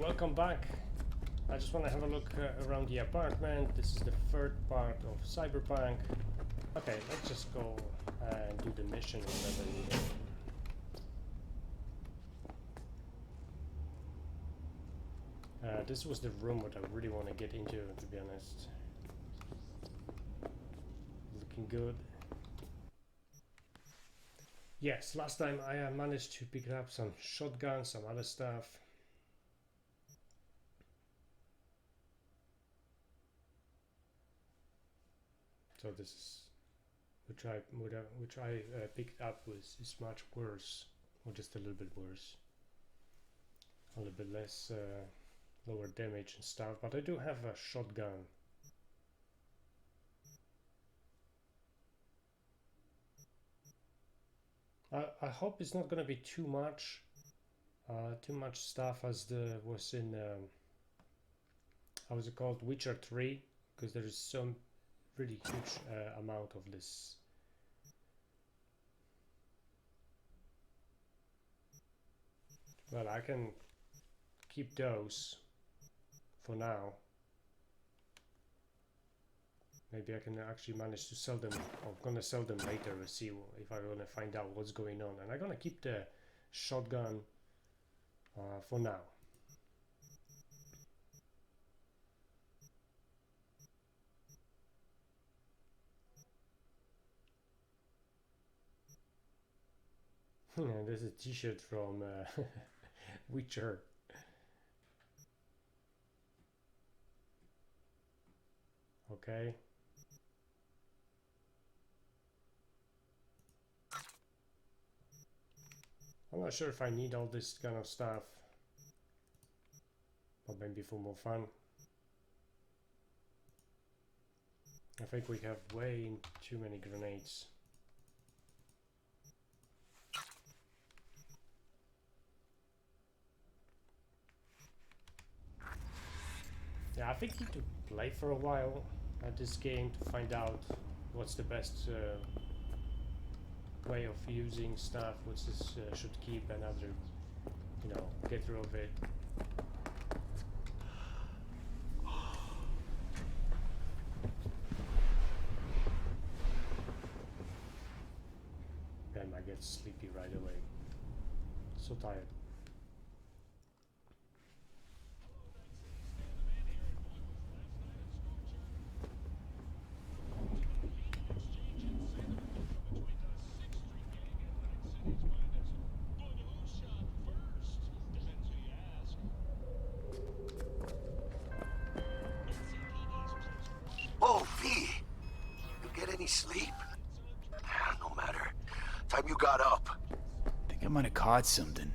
Welcome back. I just want to have a look around the apartment. This is the third part of Cyberpunk. Okay, let's just go and do the mission whatever needed. This was the room that I really want to get into, to be honest. Looking good. Yes, last time I managed to pick up some shotguns, some other stuff. So this is which I picked up is much worse, or just a little bit worse, a little bit less lower damage and stuff. But I do have a shotgun. I hope it's not gonna be too much stuff as the was in how was it called, Witcher 3, because there is some really huge amount of this. Well, I can keep those for now. Maybe I can actually manage to sell them. I'm gonna sell them later to see if I'm gonna find out what's going on. And I'm gonna keep the shotgun for now. There's a t-shirt from Witcher. Okay. I'm not sure if I need all this kind of stuff, but maybe for more fun. I think we have way too many grenades. Yeah, I think you need to play for a while at this game to find out what's the best way of using stuff, what's this should keep and other, you know, get rid of it. Then I get sleepy right away. So tired. Caught something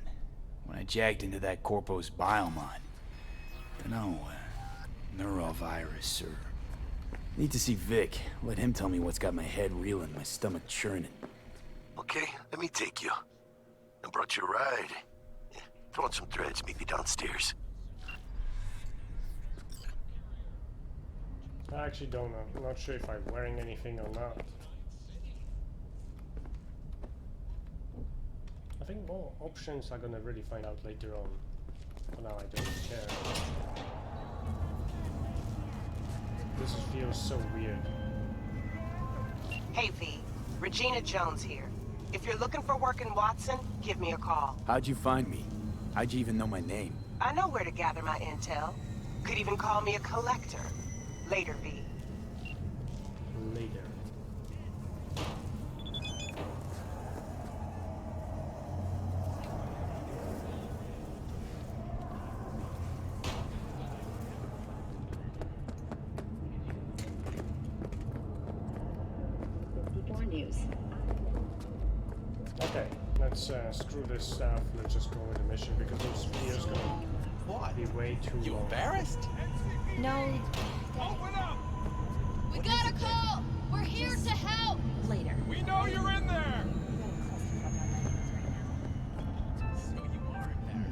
when I jagged into that Corpo's biomon. Dunno, neurovirus or... Need to see Vic. Let him tell me what's got my head reeling, my stomach churning. Okay, let me take you. I brought you a ride. Yeah, throw on some threads, meet me downstairs. I actually don't know. I'm not sure if I'm wearing anything or not. I think more options I'm gonna really find out later on. For now, I don't care. This feels so weird. Hey V, Regina Jones here. If you're looking for work in Watson, give me a call. How'd you find me? How'd you even know my name? I know where to gather my intel. Could even call me a collector. Later, V. Later. Okay, let's screw this stuff. Let's just go with the mission because this video's gonna be way too long. You embarrassed? No. Open up! We got a call! We're here to help! Later. We know you're in there!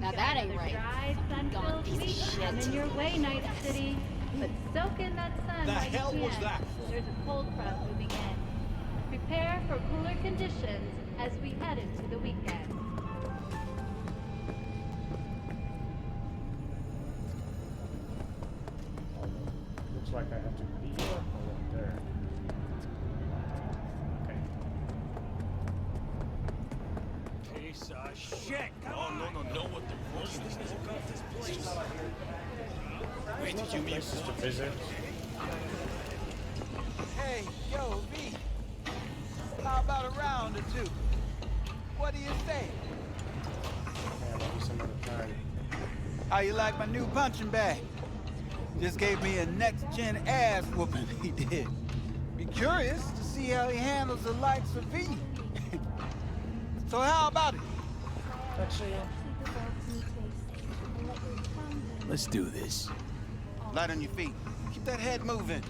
Now that ain't right. Dry, sun-filled Piece of week shit. coming your way, Night City. But soak in that sun The while you hell can. was that for? There's a cold front moving in. Prepare for cooler conditions as we head into the weekend. shit! Lots of places to visit. Hey, yo, V. How about a round or two? What do you say? Yeah, maybe some other time. How you like my new punching bag? Just gave me a next-gen ass whooping, he did. Be curious to see how he handles the likes of V. So how about it? Actually, Let's do this. Light on your feet. Keep that head moving.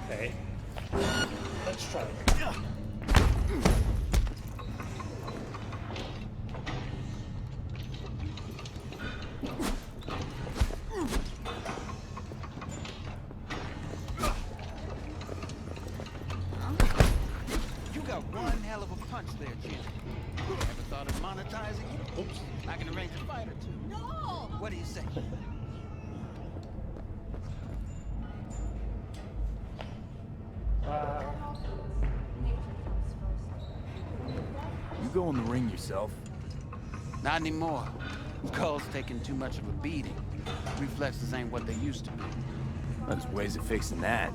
okay. Let's try. You got one hell of a punch there, Jim. Ever thought of monetizing it? Oops. I can arrange a fight or two. No! What do you say? You go in the ring yourself. Not anymore. Skull's taking too much of a beating. Reflexes ain't what they used to be. There's ways of fixing that.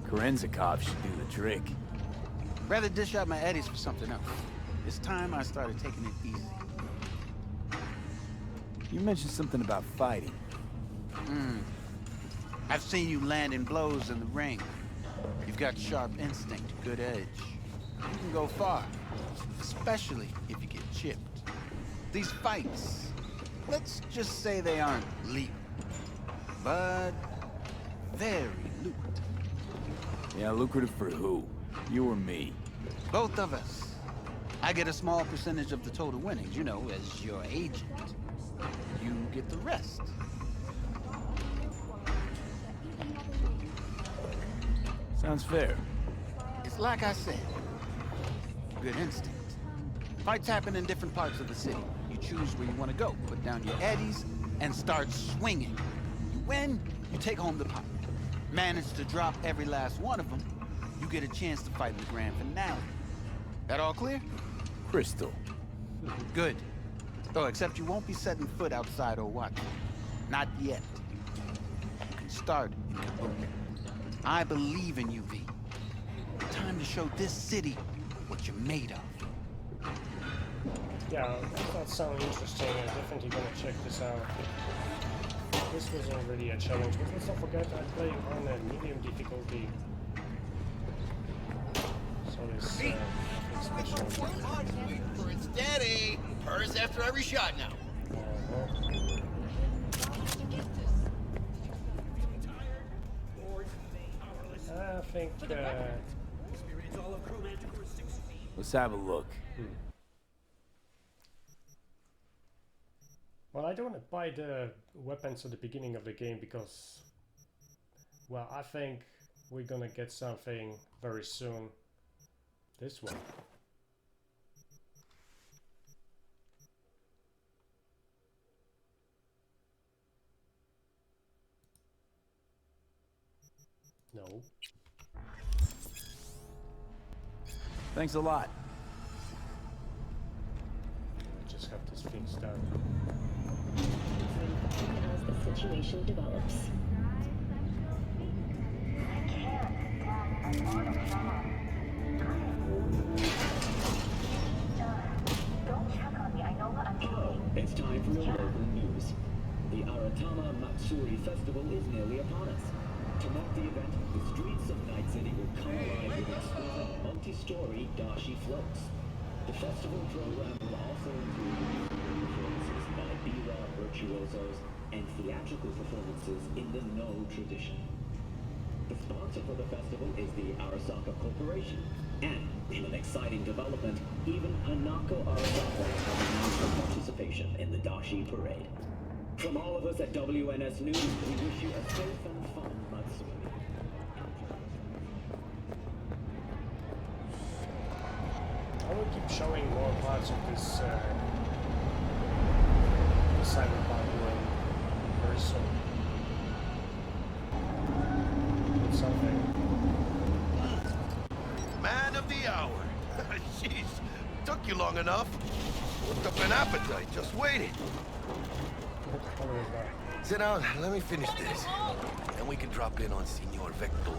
Korenzikov should do the trick. Rather dish out my eddies for something else. It's time I started taking it easy. You mentioned something about fighting. I've seen you landing blows in the ring. You've got sharp instinct, good edge. You can go far, especially if you get chipped. These fights, let's just say they aren't lethal, but very lucrative. Yeah, lucrative for who? You or me? Both of us. I get a small percentage of the total winnings, you know, as your agent. You get the rest. Sounds fair. It's like I said, good instinct. Fights happen in different parts of the city. You choose where you want to go, put down your eddies, and start swinging. You win, you take home the pot. Manage to drop every last one of them, you get a chance to fight in the grand finale. That all clear? Crystal. Good. Oh, except you won't be setting foot outside or watching. Not yet. You can start in Kabuki. I believe in you, V. Time to show this city what you're made of. Yeah, that sounds interesting. I'm definitely gonna check this out. This was already a challenge, but let's not forget I'm playing on a medium difficulty. So this nothing special. For it's steady. Purrs after every shot now. I think Let's have a look. well, I don't want to buy the weapons at the beginning of the game because, well, I think we're gonna get something very soon. This one. No. Thanks a lot. Just have this fixed up. As the situation develops. It's time for your local news. The Aratama Matsuri Festival is nearly upon us. To mark the event, the streets of Night City will come alive with exquisite multi-story dashi floats. The festival program will also include performances by biwa virtuosos and theatrical performances in the No tradition. The sponsor for the festival is the Arasaka Corporation. And, in an exciting development, even Hanako Arasaka has announced her participation in the Dashi Parade. From all of us at WNS News, we wish you a safe and fun Matsuri. I will keep showing more parts of this Cyberpunk world very soon. It's something. Man of the hour. Jeez, took you long enough. Looked up an appetite, just waiting. Sit down, let me finish this. Then we can drop in on Senor Vector.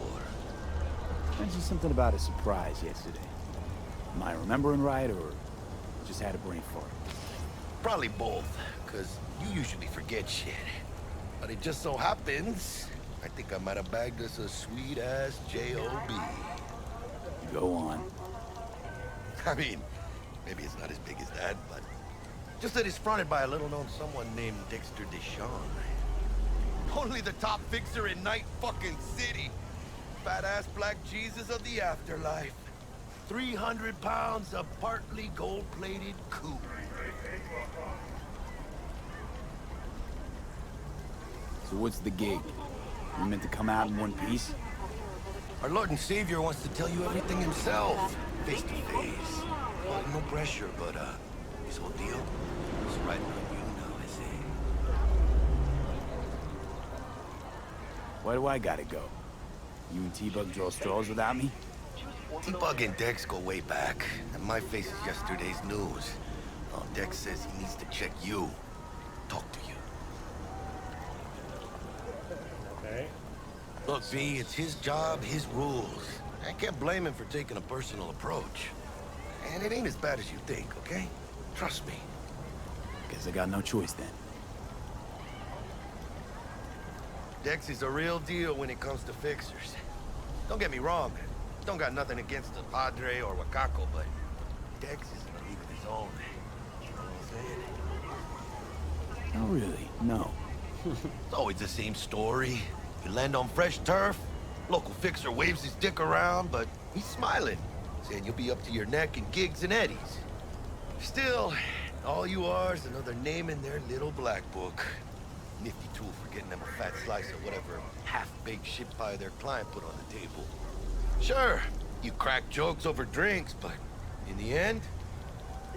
Mentioned something about a surprise yesterday. Am I remembering right, or just had a brain fart? Probably both, because you usually forget shit. But it just so happens, I think I might have bagged us a sweet-ass J.O.B. Go on. I mean, maybe it's not as big as that, but just that it's fronted by a little-known someone named Dexter Deshawn. Only the top fixer in Night fucking City. Fat-ass black Jesus of the afterlife. 300 pounds of partly gold-plated coup. So what's the gig? You meant to come out in one piece? Our Lord and Savior wants to tell you everything himself, face to face. Well, no pressure, but this whole deal is riding on you now, I say. Why do I gotta go? You and T-Bug draw straws without me? T-Bug and Dex go way back, and my face is yesterday's news. Dex says he needs to check you, talk to you. Okay. Look, V, it's his job, his rules. I can't blame him for taking a personal approach. And it ain't as bad as you think, okay? Trust me. Guess I got no choice then. Dex is a real deal when it comes to fixers. Don't get me wrong. Don't got nothing against the Padre or Wakako, but Dex is in a league of his own. You know what I'm saying? Oh, really? No. It's always the same story. You land on fresh turf, local fixer waves his dick around, but he's smiling, saying you'll be up to your neck in gigs and eddies. Still, all you are is another name in their little black book. Nifty tool for getting them a fat slice of whatever half-baked shit pie their client put on the table. Sure, you crack jokes over drinks, but in the end,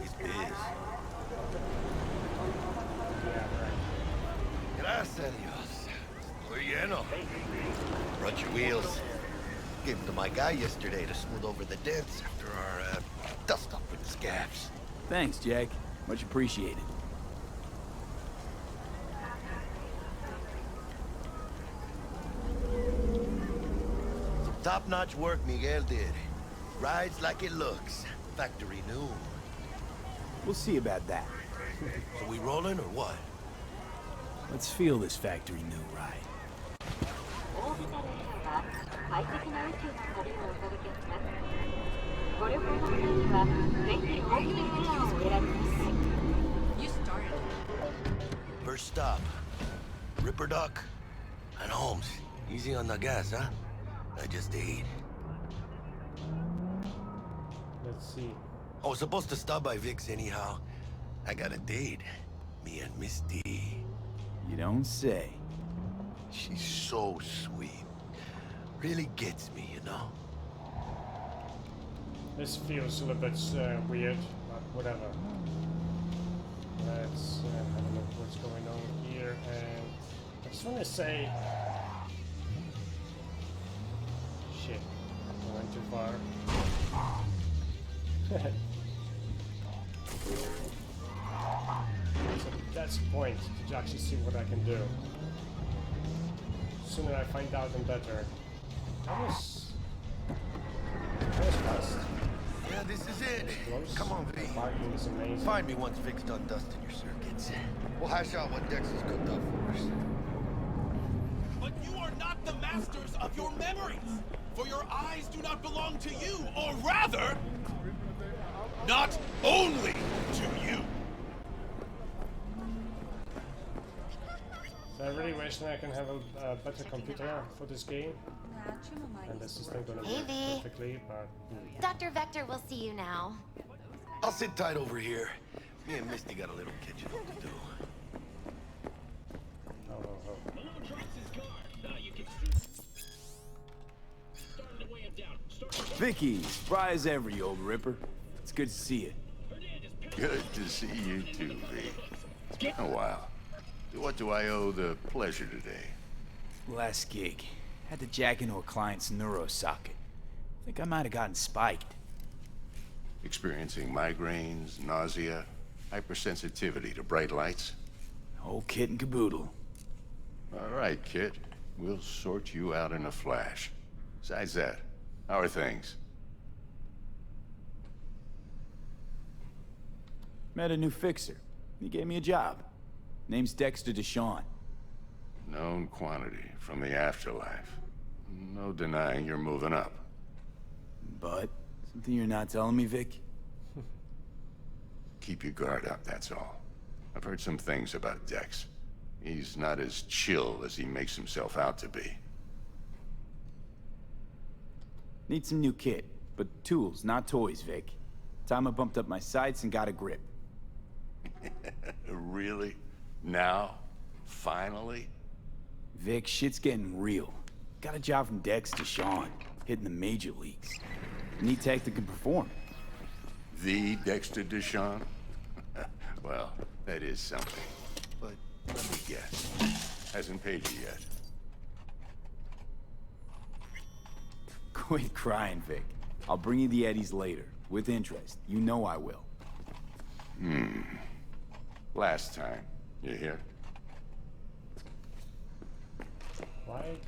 it's biz. Gracias a Dios. Estoy lleno. Brought your wheels. Gave them to my guy yesterday to smooth over the dents after our dust-up with the scabs. Thanks, Jack. Much appreciated. Top-notch work Miguel did. Rides like it looks. Factory new. We'll see about that. So we rolling or what? Let's feel this factory new ride. You started. First stop. Ripper Duck and Holmes. Easy on the gas, huh? I just ate. Let's see. I was supposed to stop by Vic's anyhow. I got a date. Me and Misty. You don't say. She's so sweet. Really gets me, you know? This feels a little bit weird, but whatever. Let's have a look what's going on here, and I just want to say... Shit, I went too far. So that's the point, to actually see what I can do. The sooner I find out, the better. That was fast. Yeah, this is it. Close. Come on, V. Parking is amazing. Find me once Vic's done dusting your circuits. We'll hash out what Dex has cooked up for us. But you are not the masters of your memories, for your eyes do not belong to you, or rather, not only to you. So I really wish that I can have a better computer for this game. And this isn't gonna work perfectly, but... Dr. Vector will see you now. I'll sit tight over here. Me and Misty got a little kitchen work to do. Vicky, spry as ever, you old ripper. It's good to see you. Good to see you too, V. It's been a while. What do I owe the pleasure today? Last gig. Had to jack into a client's neuro socket. Think I might have gotten spiked. Experiencing migraines, nausea? Hypersensitivity to bright lights? Whole kit and caboodle. All right, kid. We'll sort you out in a flash. Besides that, how are things? Met a new fixer. He gave me a job. Name's Dexter Deshawn. Known quantity from the afterlife. No denying you're moving up. But something you're not telling me, Vic? Keep your guard up, that's all. I've heard some things about Dex. He's not as chill as he makes himself out to be. Need some new kit, but tools, not toys, Vic. Time I bumped up my sights and got a grip. Really? Now? Finally? Vic, shit's getting real. Got a job from Dex Deshawn, hitting the major leagues. Need tech that can perform. The Dexter Deshawn? Well, that is something. But let me guess. Hasn't paid you yet. Quit crying, Vic. I'll bring you the eddies later, with interest. You know I will. Last time. You hear? Why it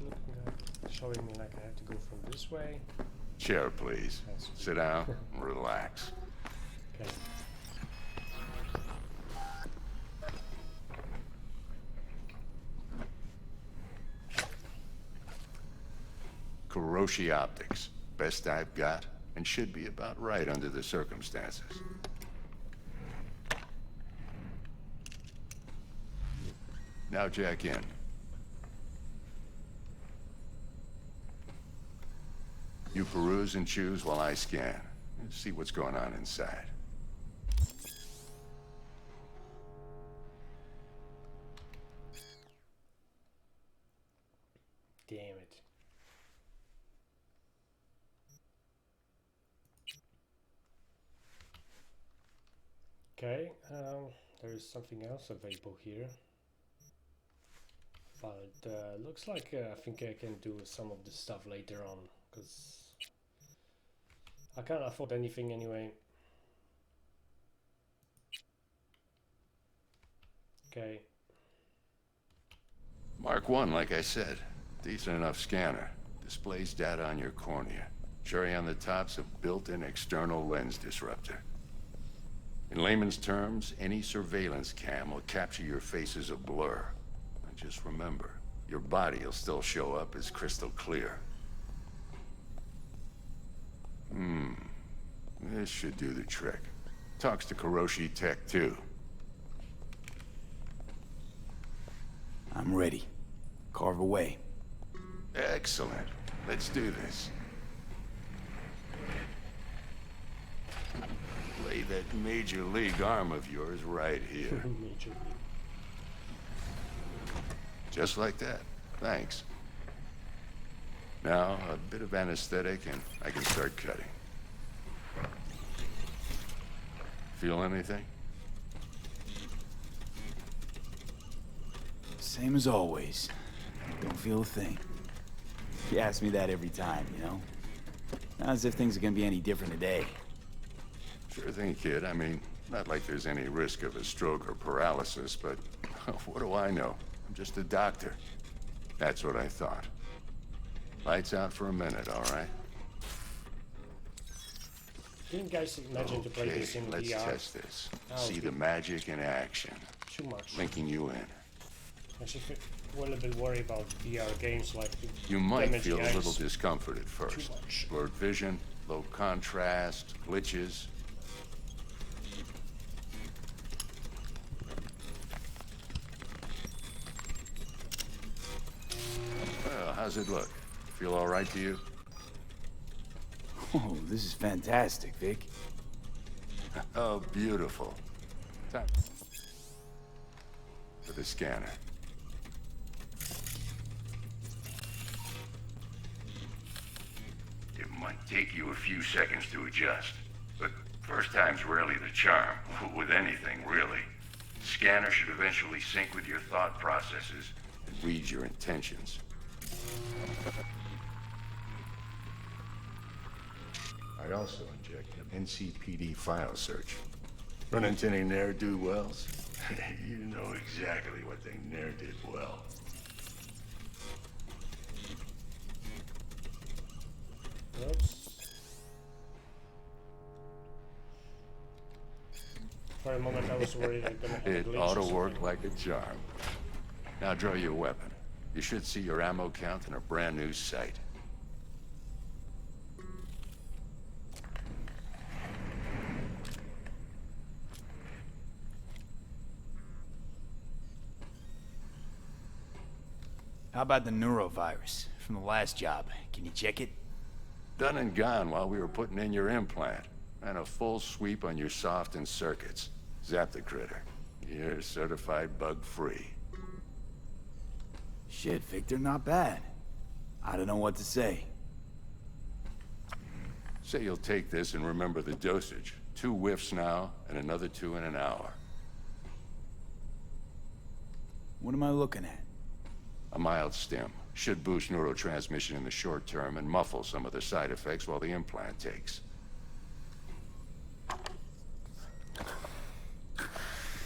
showing me like I have to go from this way? Chair, please. Sit down, relax. Okay. Kuroshi Optics. Best I've got, and should be about right under the circumstances. Now jack in. You peruse and choose while I scan. See what's going on inside. Damn it. Okay, there's something else available here. But looks like I think I can do some of the stuff later on, because I can't afford anything anyway. Okay. Mark 1, like I said. Decent enough scanner. Displays data on your cornea. Cherry on the top's a built-in external lens disruptor. In layman's terms, any surveillance cam will capture your face as a blur. And just remember, your body will still show up as crystal clear. This should do the trick. Talks to Kuroshi Tech, too. I'm ready. Carve away. Excellent. Let's do this. Lay that major league arm of yours right here. Major league. Just like that. Thanks. Now, a bit of anesthetic and I can start cutting. Feel anything? Same as always. Don't feel a thing. You ask me that every time, you know? Not as if things are gonna be any different today. Sure thing, kid. I mean, not like there's any risk of a stroke or paralysis, but what do I know? I'm just a doctor. That's what I thought. Lights out for a minute, all right? Can you guys imagine to play this in let's VR? test this. Oh, See the magic in action. Too much. Linking you in. Actually, we're a little bit worried about VR games like You might damaging feel a eyes. little discomfort at first. Too much. Blurred vision, low contrast, glitches. Well, how's it look? Feel all right to you? Oh, this is fantastic, Vic. Oh, beautiful. Time for the scanner. It might take you a few seconds to adjust, but first time's rarely the charm, with anything, really. The scanner should eventually sync with your thought processes and read your intentions. I also inject an NCPD file search. Run into any ne'er-do-wells? You know exactly what they ne'er did well. Oops. For a moment I was worried I'm gonna have a It glitch ought or to something. work like a charm. Now draw your weapon. You should see your ammo count in a brand new sight. How about the neurovirus from the last job? Can you check it? Done and gone while we were putting in your implant. And a full sweep on your soft and circuits. Zap the critter. You're certified bug-free. Shit, Victor, not bad. I don't know what to say. Say you'll take this and remember the dosage. 2 whiffs now, and another 2 in an hour. What am I looking at? A mild stim. Should boost neurotransmission in the short term and muffle some of the side effects while the implant takes.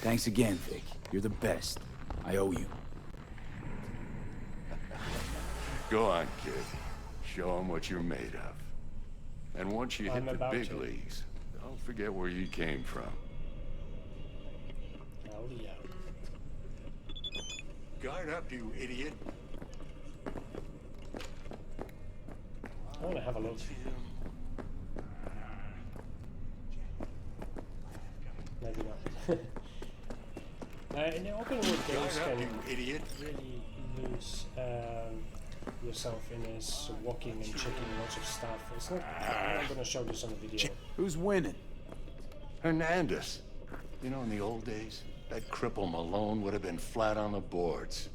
Thanks again, Vic. You're the best. I owe you. Go on, kid. Show them what you're made of. And once you hit the big leagues, don't forget where you came from. Oh yeah. Guard up, you idiot. I wanna have a look. Maybe not. In the open world games can really lose yourself in this walking and checking lots of stuff. It's not. I'm gonna show this on the video. Who's winning? Hernandez. You know, in the old days, that cripple Malone would have been flat on the boards.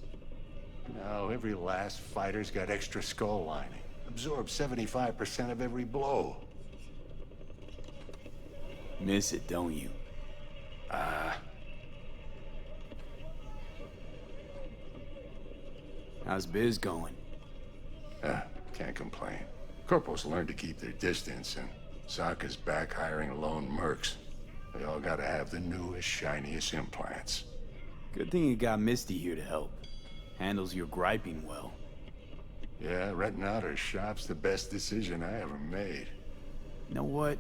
Now, every last fighter's got extra skull lining. Absorbs 75% of every blow. Miss it, don't you? How's biz going? Can't complain. Corporals learn to keep their distance, and Sokka's back hiring lone mercs. They all gotta have the newest, shiniest implants. Good thing you got Misty here to help. Handles your griping well. Yeah, renting out her shop's the best decision I ever made. You know what?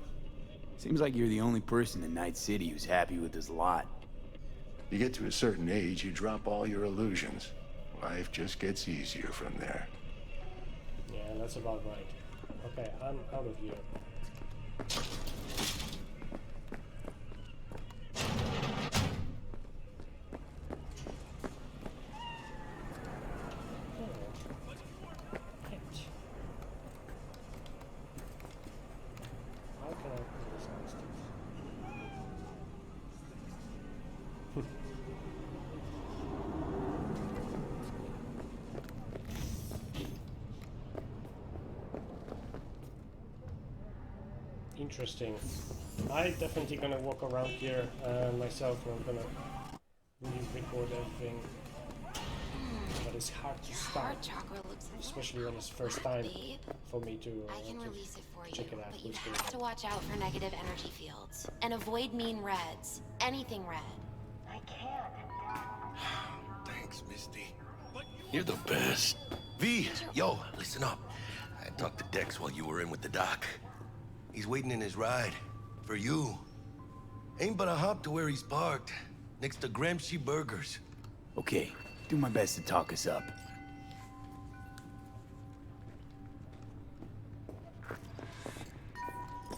Seems like you're the only person in Night City who's happy with this lot. You get to a certain age, you drop all your illusions. Life just gets easier from there. Yeah, that's about right. Okay, I'm out of here. How can I put this on stuff? Interesting. I'm definitely gonna walk around here myself. I'm gonna record everything, but it's hard to start, especially when it's first time for me to check it out. But you have to watch out for negative energy fields and avoid mean reds. Anything red. I can't. Thanks, Misty. You're the best. V, yo, listen up. I talked to Dex while you were in with the doc. He's waiting in his ride. For you. Ain't but a hop to where he's parked. Next to Gramsci Burgers. Okay, do my best to talk us up.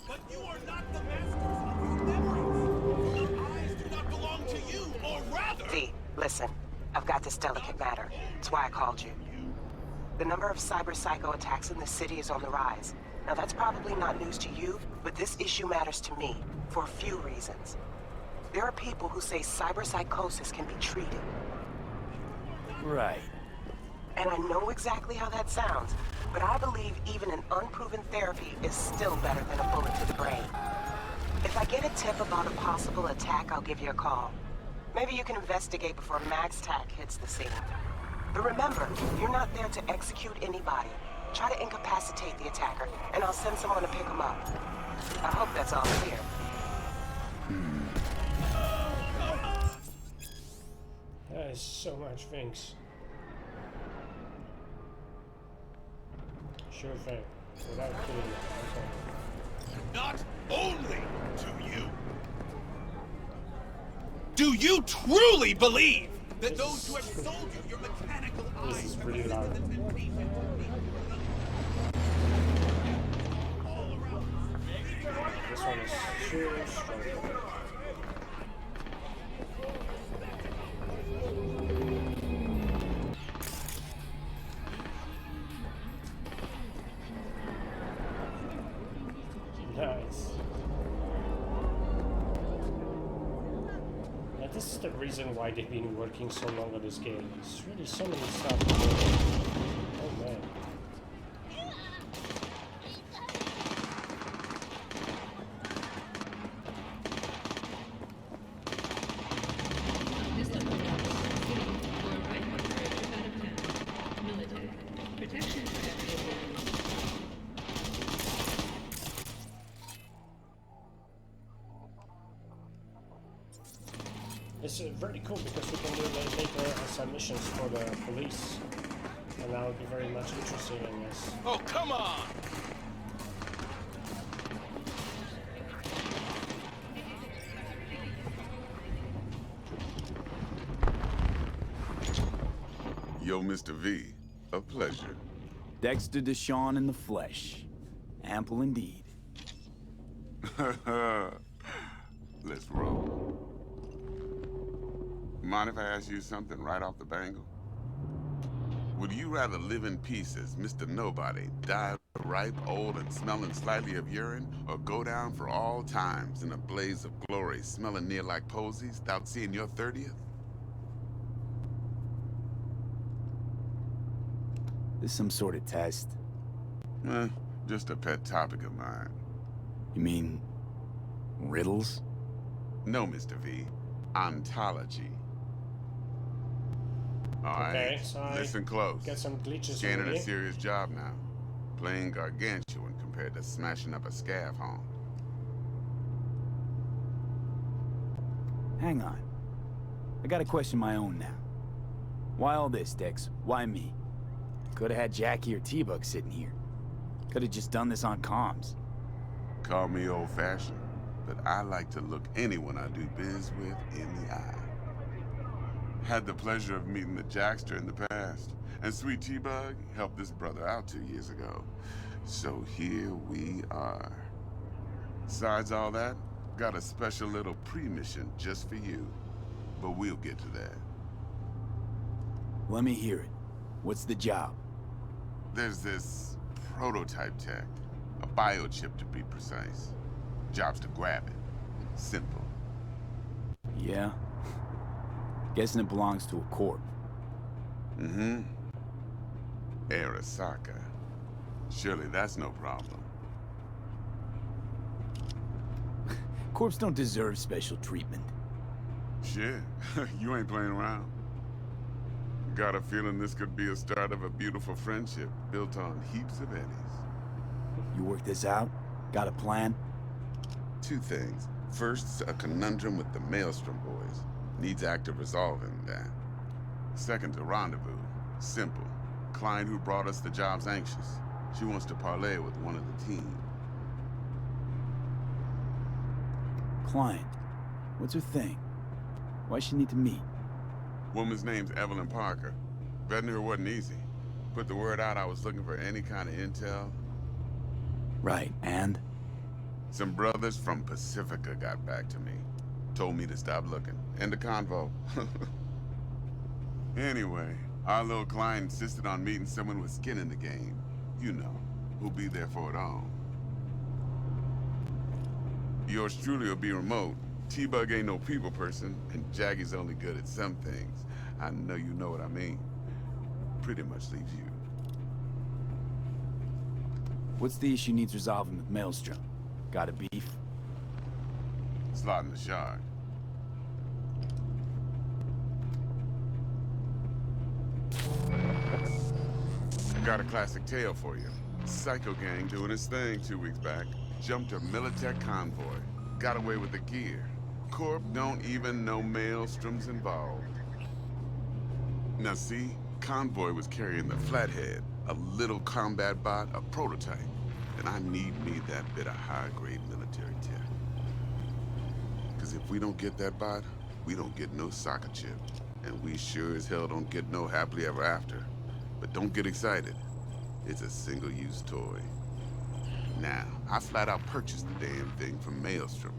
But you are not the masters of your memories. Your eyes do not belong to you, or rather... V, listen. I've got this delicate matter. That's why I called you. The number of cyber-psycho attacks in the city is on the rise. Now that's probably not news to you, but this issue matters to me for a few reasons. There are people who say cyberpsychosis can be treated. Right. And I know exactly how that sounds, but I believe even an unproven therapy is still better than a bullet to the brain. If I get a tip about a possible attack, I'll give you a call. Maybe you can investigate before MaxTac hits the scene. But remember, you're not there to execute anybody. Try to incapacitate the attacker, and I'll send someone to pick him up. I hope that's all clear. so much things. Sure thing. Without killing it. Okay. Not only do you. Do you truly believe that those who have sold you your mechanical eyes This is pretty loud. This one is so strong. Nice. Now this is the reason why they've been working so long on this game. There's really so many stuff. Oh man. It's very cool because we can do later submissions for the police, and that would be very much interesting, I guess. Oh, come on! Yo, Mr. V, a pleasure. Dexter Deshawn in the flesh. Ample indeed. Let's roll. Mind if I ask you something right off the bangle? Would you rather live in peace as Mr. Nobody, die ripe, old, and smelling slightly of urine, or go down for all times in a blaze of glory, smelling near like posies, without seeing your 30th? This some sort of test? Just a pet topic of mine. You mean riddles? No, Mr. V. Ontology. Alright, Okay, so listen close. Get some glitches. Scanning a serious job now. Playing gargantuan compared to smashing up a scav home. Hang on. I got a question my own now. Why all this, Dex? Why me? Could have had Jackie or T-Bug sitting here. Could have just done this on comms. Call me old-fashioned, but I like to look anyone I do biz with in the eye. Had the pleasure of meeting the Jackster in the past, and Sweet T-Bug helped this brother out 2 years ago. So here we are. Besides all that, got a special little pre-mission just for you. But we'll get to that. Let me hear it. What's the job? There's this prototype tech, a biochip to be precise. Job's to grab it. Simple. Yeah? Guessing it belongs to a corp. Mm-hmm. Arasaka. Surely that's no problem. Corps don't deserve special treatment. Shit, you ain't playing around. Got a feeling this could be a start of a beautiful friendship built on heaps of eddies. You work this out? Got a plan? Two things. First, a conundrum with the Maelstrom boys. Needs active resolving that. Second, a rendezvous. Simple. Client who brought us the job's anxious. She wants to parlay with one of the team. Client? What's her thing? Why she need to meet? Woman's name's Evelyn Parker. Vetting her wasn't easy. Put the word out I was looking for any kind of intel. Right, and? Some brothers from Pacifica got back to me. Told me to stop looking. End of convo. Anyway, our little client insisted on meeting someone with skin in the game. You know, who'll be there for it all. Yours truly will be remote. T-Bug ain't no people person, and Jaggy's only good at some things. I know you know what I mean. Pretty much leaves you. What's the issue needs resolving with Maelstrom? Got a beef? Slot in the shard. Got a classic tale for you. Psycho gang doing his thing 2 weeks back. Jumped a Militech convoy. Got away with the gear. Corp don't even know Maelstrom's involved. Now see, Convoy was carrying the Flathead, a little combat bot, a prototype. And I need me that bit of high-grade military tech. Because if we don't get that bot, we don't get no soccer chip. And we sure as hell don't get no happily ever after. But don't get excited. It's a single-use toy. Now, I flat out purchased the damn thing from Maelstrom.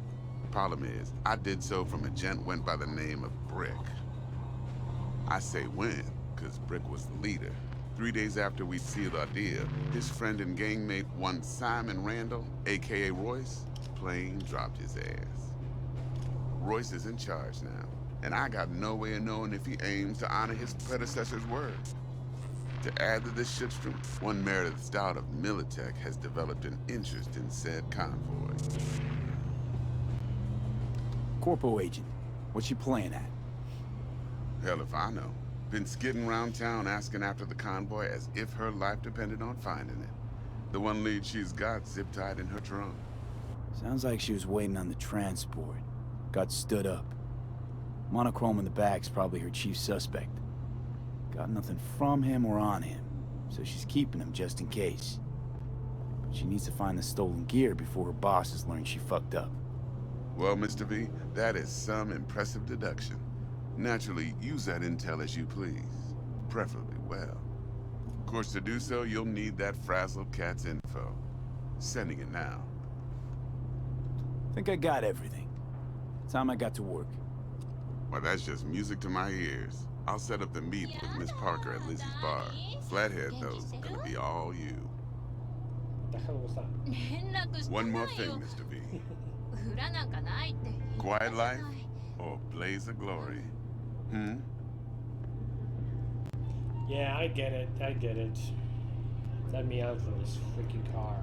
Problem is, I did so from a gent went by the name of Brick. I say when, because Brick was the leader. 3 days after we sealed our deal, his friend and gangmate, one Simon Randall, aka Royce, plain dropped his ass. Royce is in charge now, and I got no way of knowing if he aims to honor his predecessor's word. To add to this shitstorm, one Meredith Stout of Militech has developed an interest in said convoy. Corpo agent, what's she playing at? Hell if I know. Been skidding around town asking after the convoy as if her life depended on finding it. The one lead she's got zip-tied in her trunk. Sounds like she was waiting on the transport. Got stood up. Monochrome in the back's probably her chief suspect. Got nothing from him or on him, so she's keeping him just in case. But she needs to find the stolen gear before her bosses learn she fucked up. Well, Mr. V, that is some impressive deduction. Naturally, use that intel as you please. Preferably well. Of course, to do so, you'll need that frazzled cat's info. Sending it now. Think I got everything. Time I got to work. Well, that's just music to my ears. I'll set up the meet with Miss Parker at Lizzie's bar. Flathead, though, gonna be all you. The hell was that? One more thing, Mr. V. Quiet life or blaze of glory? Hmm? Yeah, I get it. Let me out from this freaking car.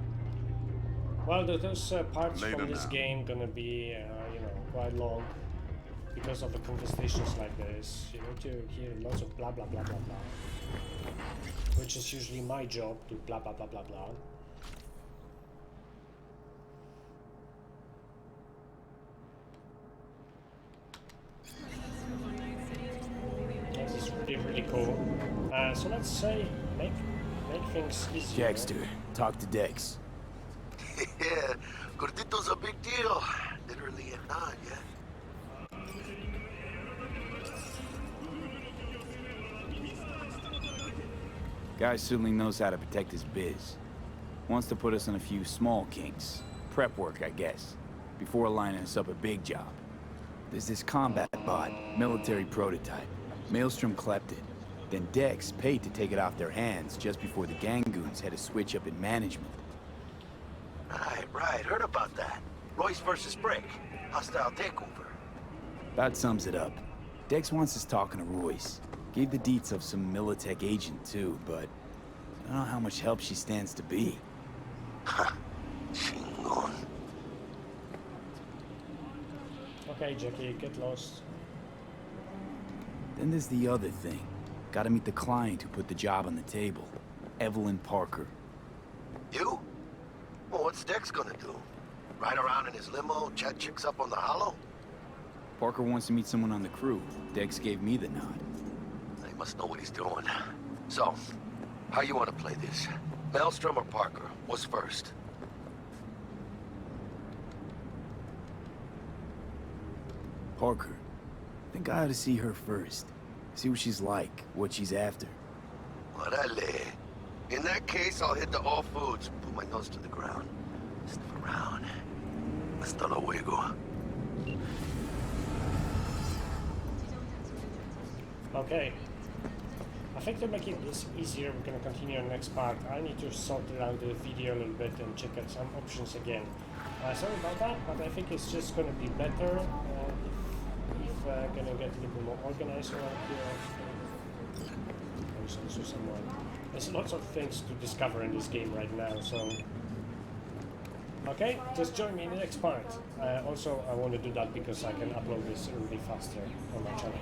Well, those parts Later from this now. game gonna be, you know, quite long because of the conversations like this. You know, to hear lots of blah blah blah blah blah, which is usually my job to blah blah blah blah blah. This is really cool. So let's say make things easier. Jackster, talk to Dex. Yeah, Gordito's a big deal. Literally and not, yeah. Guy certainly knows how to protect his biz. Wants to put us on a few small kinks. Prep work, I guess. Before lining us up a big job. There's this combat bot, military prototype. Maelstrom clept it. Then Dex paid to take it off their hands just before the Gangoons had a switch up in management. Right. Heard about that. Royce versus Brick. Hostile takeover. That sums it up. Dex wants us talking to Royce. Gave the deets of some Militech agent too, but I don't know how much help she stands to be. Ha. Chingon. Okay, Jackie, get lost. Then there's the other thing. Gotta meet the client who put the job on the table. Evelyn Parker. You? Well, what's Dex gonna do? Ride around in his limo, chat chicks up on the hollow? Parker wants to meet someone on the crew. Dex gave me the nod. He must know what he's doing. So, how you want to play this? Maelstrom or Parker? What's first? Parker. Think I ought to see her first. See what she's like, what she's after. Orale. In that case, I'll hit the all foods, put my nose to the ground. Sniff around. Hasta luego. Okay. I think to make it this easier, we're gonna continue on the next part. I need to sort out the video a little bit and check out some options again. Sorry about that, but I think it's just gonna be better if gonna get a little bit more organized around here. There's also someone. There's lots of things to discover in this game right now, so. Okay, just join me in the next part. Also, I want to do that because I can upload this really faster on my channel.